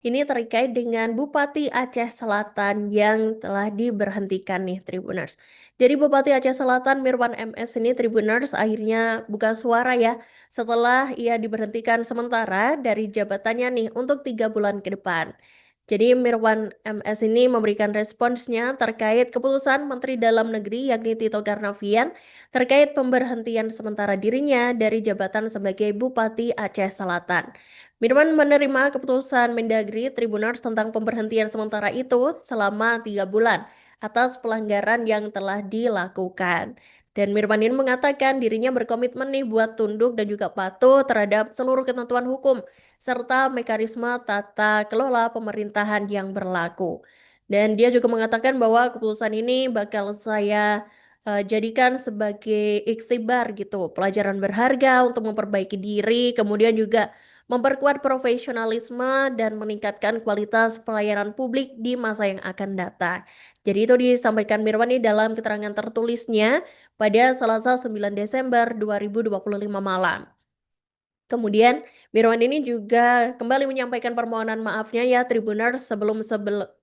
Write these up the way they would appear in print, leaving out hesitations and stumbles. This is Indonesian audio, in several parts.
Ini terkait dengan Bupati Aceh Selatan yang telah diberhentikan nih Tribuners. Jadi Bupati Aceh Selatan Mirwan MS ini Tribuners akhirnya buka suara ya setelah ia diberhentikan sementara dari jabatannya nih untuk 3 bulan ke depan. Jadi Mirwan MS ini memberikan responsnya terkait keputusan Menteri Dalam Negeri yakni Tito Karnavian terkait pemberhentian sementara dirinya dari jabatan sebagai Bupati Aceh Selatan. Mirwan menerima keputusan Mendagri Tribuners tentang pemberhentian sementara itu selama 3 bulan atas pelanggaran yang telah dilakukan. Dan Mirwan ini mengatakan dirinya berkomitmen nih buat tunduk dan juga patuh terhadap seluruh ketentuan hukum serta mekanisme tata kelola pemerintahan yang berlaku. Dan dia juga mengatakan bahwa keputusan ini bakal saya jadikan sebagai ikhtibar gitu, pelajaran berharga untuk memperbaiki diri, kemudian juga memperkuat profesionalisme dan meningkatkan kualitas pelayanan publik di masa yang akan datang. Jadi itu disampaikan Mirwani dalam keterangan tertulisnya pada Selasa 9 Desember 2025 malam. Kemudian, Mirwan ini juga kembali menyampaikan permohonan maafnya ya Tribuners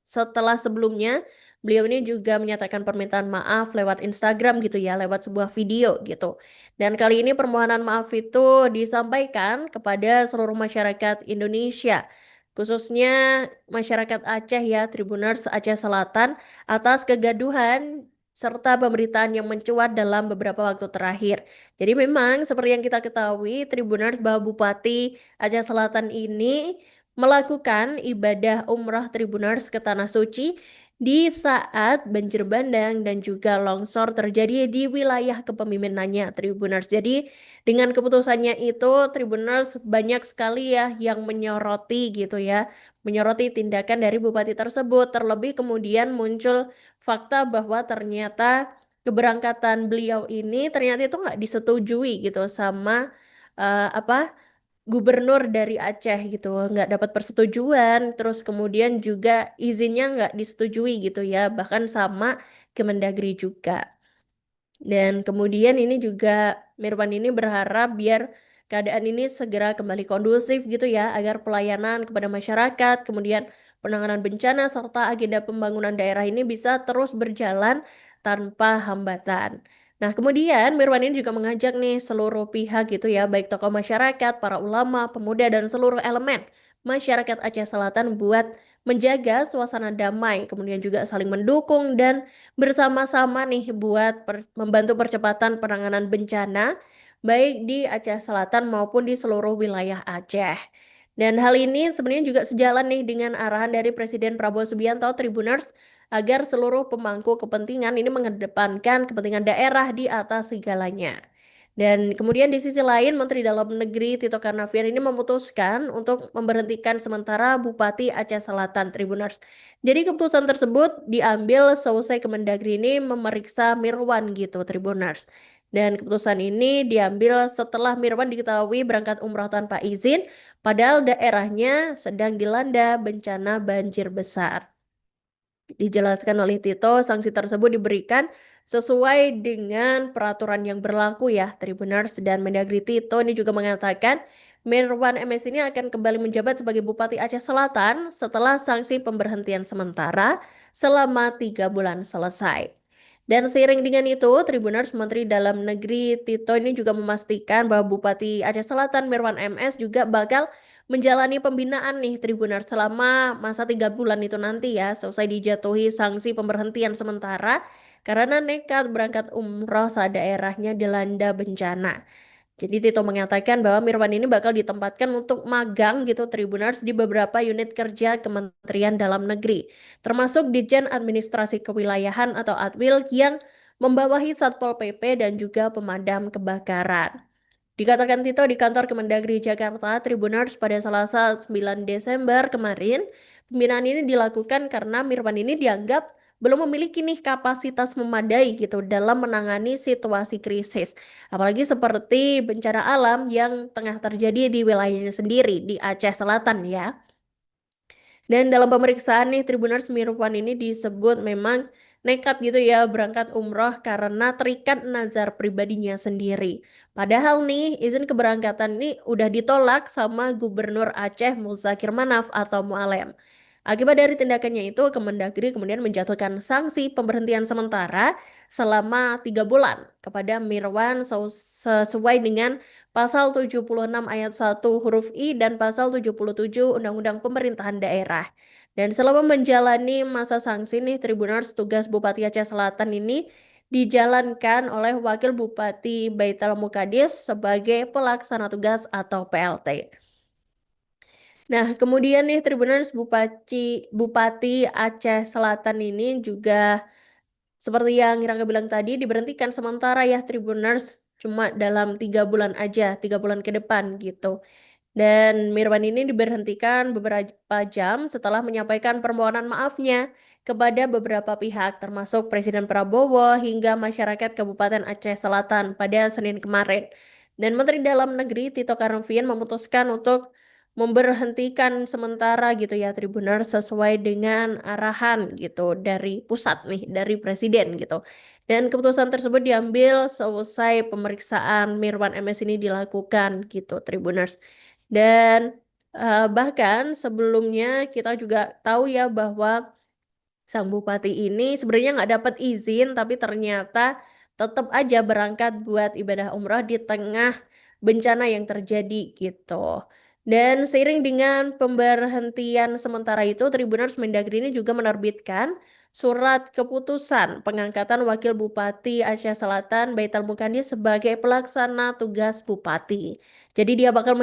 setelah sebelumnya beliau ini juga menyatakan permintaan maaf lewat Instagram gitu ya, lewat sebuah video gitu. Dan kali ini permohonan maaf itu disampaikan kepada seluruh masyarakat Indonesia, khususnya masyarakat Aceh ya, Tribuners Aceh Selatan atas kegaduhan serta pemberitaan yang mencuat dalam beberapa waktu terakhir. Jadi memang seperti yang kita ketahui, Tribuners bahwa Bupati Aceh Selatan ini melakukan ibadah umrah Tribuners ke Tanah Suci di saat banjir bandang dan juga longsor terjadi di wilayah kepemimpinannya Tribuners. Jadi dengan keputusannya itu Tribuners banyak sekali ya yang menyoroti gitu ya, menyoroti tindakan dari bupati tersebut. Terlebih kemudian muncul fakta bahwa ternyata keberangkatan beliau ini ternyata itu nggak disetujui gitu sama gubernur dari Aceh gitu, nggak dapat persetujuan, terus kemudian juga izinnya nggak disetujui gitu ya, bahkan sama Kemendagri juga. Dan kemudian ini juga Mirwan ini berharap biar keadaan ini segera kembali kondusif gitu ya, agar pelayanan kepada masyarakat, kemudian penanganan bencana serta agenda pembangunan daerah ini bisa terus berjalan tanpa hambatan. Nah, kemudian Mirwan ini juga mengajak nih seluruh pihak gitu ya, baik tokoh masyarakat, para ulama, pemuda, dan seluruh elemen masyarakat Aceh Selatan buat menjaga suasana damai, kemudian juga saling mendukung dan bersama-sama nih buat membantu percepatan penanganan bencana baik di Aceh Selatan maupun di seluruh wilayah Aceh. Dan hal ini sebenarnya juga sejalan nih dengan arahan dari Presiden Prabowo Subianto Tribuners agar seluruh pemangku kepentingan ini mengedepankan kepentingan daerah di atas segalanya. Dan kemudian di sisi lain Menteri Dalam Negeri Tito Karnavian ini memutuskan untuk memberhentikan sementara Bupati Aceh Selatan Tribuners. Jadi keputusan tersebut diambil selesai Kemendagri ini memeriksa Mirwan gitu Tribuners. Dan keputusan ini diambil setelah Mirwan diketahui berangkat umroh tanpa izin, padahal daerahnya sedang dilanda bencana banjir besar. Dijelaskan oleh Tito, sanksi tersebut diberikan sesuai dengan peraturan yang berlaku ya, Tribuners. Dan Mendagri Tito ini juga mengatakan Mirwan MS ini akan kembali menjabat sebagai Bupati Aceh Selatan setelah sanksi pemberhentian sementara selama 3 bulan selesai. Dan seiring dengan itu, Tribuners Menteri Dalam Negeri Tito ini juga memastikan bahwa Bupati Aceh Selatan Mirwan MS juga bakal menjalani pembinaan nih Tribuners selama masa 3 bulan itu nanti ya, selesai dijatuhi sanksi pemberhentian sementara karena nekat berangkat umroh saat daerahnya dilanda bencana. Jadi Tito mengatakan bahwa Mirwan ini bakal ditempatkan untuk magang gitu Tribuners di beberapa unit kerja Kementerian Dalam Negeri, termasuk Ditjen Administrasi Kewilayahan atau Adwil yang membawahi Satpol PP dan juga pemadam kebakaran. Dikatakan Tito di kantor Kemendagri Jakarta Tribuners pada Selasa 9 Desember kemarin, pembinaan ini dilakukan karena Mirwan ini dianggap belum memiliki nih kapasitas memadai gitu dalam menangani situasi krisis. Apalagi seperti bencana alam yang tengah terjadi di wilayahnya sendiri di Aceh Selatan ya. Dan dalam pemeriksaan nih Tribuners, Mirwan ini disebut memang nekat gitu ya berangkat umroh karena terikat nazar pribadinya sendiri. Padahal nih izin keberangkatan ini udah ditolak sama Gubernur Aceh Muzakir Manaf atau Mualem. Akibat dari tindakannya itu, Kemendagri kemudian menjatuhkan sanksi pemberhentian sementara selama 3 bulan kepada Mirwan sesuai dengan Pasal 76 ayat 1 huruf I dan Pasal 77 Undang-Undang Pemerintahan Daerah. Dan selama menjalani masa sanksi nih, Tribuners, tugas Bupati Aceh Selatan ini dijalankan oleh Wakil Bupati Baitul Muqaddis sebagai pelaksana tugas atau PLT. Nah, kemudian nih Tribuners, Bupati Aceh Selatan ini juga seperti yang Rangga bilang tadi, diberhentikan sementara ya Tribuners, cuma dalam 3 bulan aja, 3 bulan ke depan gitu. Dan Mirwan ini diberhentikan beberapa jam setelah menyampaikan permohonan maafnya kepada beberapa pihak, termasuk Presiden Prabowo hingga masyarakat Kabupaten Aceh Selatan pada Senin kemarin. Dan Menteri Dalam Negeri Tito Karnavian memutuskan untuk memberhentikan sementara gitu ya Tribuners sesuai dengan arahan gitu dari pusat nih, dari Presiden gitu. Dan keputusan tersebut diambil selesai pemeriksaan Mirwan MS ini dilakukan gitu Tribuners. Dan bahkan sebelumnya kita juga tahu ya bahwa sang bupati ini sebenarnya nggak dapat izin, tapi ternyata tetap aja berangkat buat ibadah umrah di tengah bencana yang terjadi gitu. Dan seiring dengan pemberhentian sementara itu, Tribuners, Mendagri ini juga menerbitkan surat keputusan pengangkatan Wakil Bupati Aceh Selatan Baitul Muqaddis sebagai pelaksana tugas bupati. Jadi beliau bakal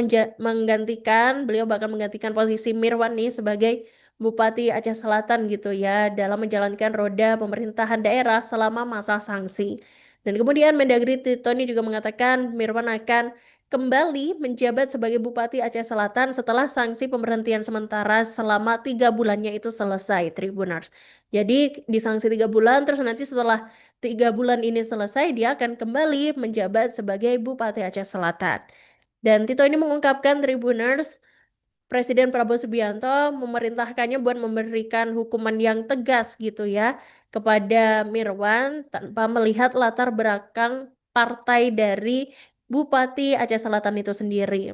menggantikan posisi Mirwan nih sebagai Bupati Aceh Selatan gitu ya dalam menjalankan roda pemerintahan daerah selama masa sanksi. Dan kemudian Mendagri Tito ini juga mengatakan Mirwan akan kembali menjabat sebagai Bupati Aceh Selatan setelah sanksi pemberhentian sementara selama 3 bulannya itu selesai, Tribuners. Jadi di sanksi 3 bulan, terus nanti setelah 3 bulan ini selesai, dia akan kembali menjabat sebagai Bupati Aceh Selatan. Dan Tito ini mengungkapkan, Tribuners, Presiden Prabowo Subianto memerintahkannya buat memberikan hukuman yang tegas gitu ya kepada Mirwan tanpa melihat latar belakang partai dari Bupati Aceh Selatan itu sendiri.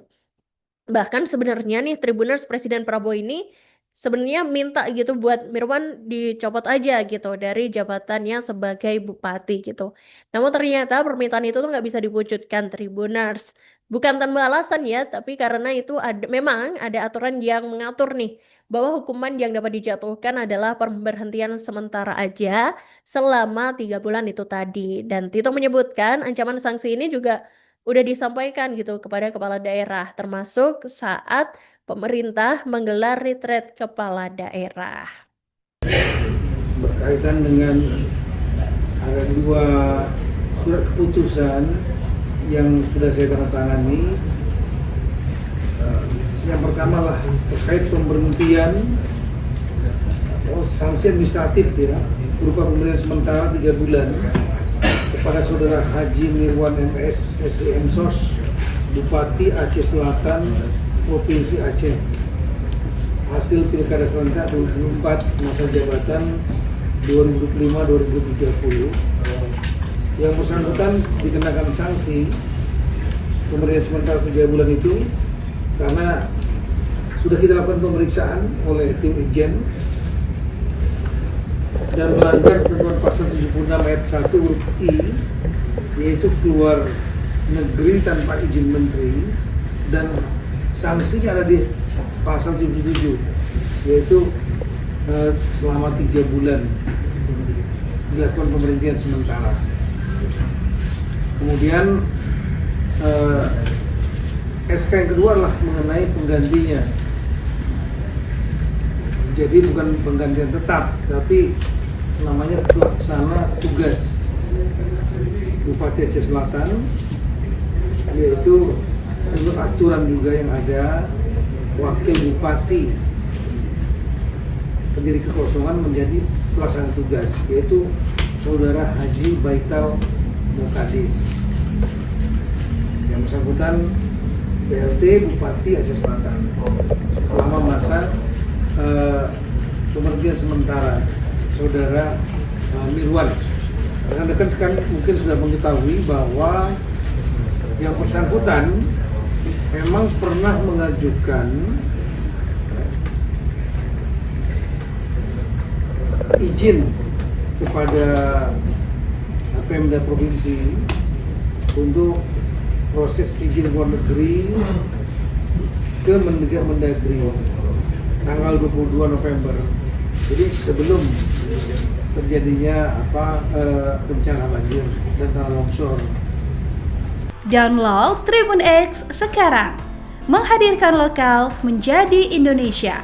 Bahkan sebenarnya nih Tribuners, Presiden Prabowo ini sebenarnya minta gitu buat Mirwan dicopot aja gitu dari jabatannya sebagai bupati gitu. Namun ternyata permintaan itu tuh nggak bisa diwujudkan, Tribuners. Bukan tanpa alasan ya, tapi karena itu memang ada aturan yang mengatur nih bahwa hukuman yang dapat dijatuhkan adalah pemberhentian sementara aja selama 3 bulan itu tadi. Dan Tito menyebutkan ancaman sanksi ini juga udah disampaikan gitu kepada kepala daerah, termasuk saat pemerintah menggelar retret kepala daerah. Berkaitan dengan ada 2 surat keputusan yang sudah saya tanda tangani. Yang pertama lah terkait pemberhentian sanksi administratif ya berupa pemberhentian sementara 3 bulan kepada Saudara Haji Mirwan MS SEM SOS Bupati Aceh Selatan Provinsi Aceh hasil Pilkada serentak 2024 masa jabatan 2025-2030 yang bersangkutan dikenakan sanksi pemberhentian sementara 3 bulan itu karena sudah kita lakukan pemeriksaan oleh tim Ijen dan melanggar ketentuan pasal 76 ayat 1 huruf I, yaitu keluar negeri tanpa izin menteri, dan sanksinya ada di pasal 77, yaitu selama 3 bulan dilakukan pemberhentian sementara. Kemudian SK yang kedua adalah mengenai penggantinya. Jadi bukan penggantian tetap, tapi namanya pelaksana tugas Bupati Aceh Selatan, yaitu menurut aturan juga yang ada, wakil bupati terjadi kekosongan menjadi pelaksana tugas, yaitu Saudara Haji Baitul Muqaddis. Yang bersangkutan PLT Bupati Aceh Selatan selama masa hunian sementara saudara Mirwan. Rekan-rekan sekarang mungkin sudah mengetahui bahwa yang bersangkutan memang pernah mengajukan izin kepada Pemda Provinsi untuk proses izin luar negeri ke Mendagri tanggal 22 November. Jadi sebelum terjadinya bencana banjir dan tanah longsor. Download Tribun X sekarang, menghadirkan lokal menjadi Indonesia.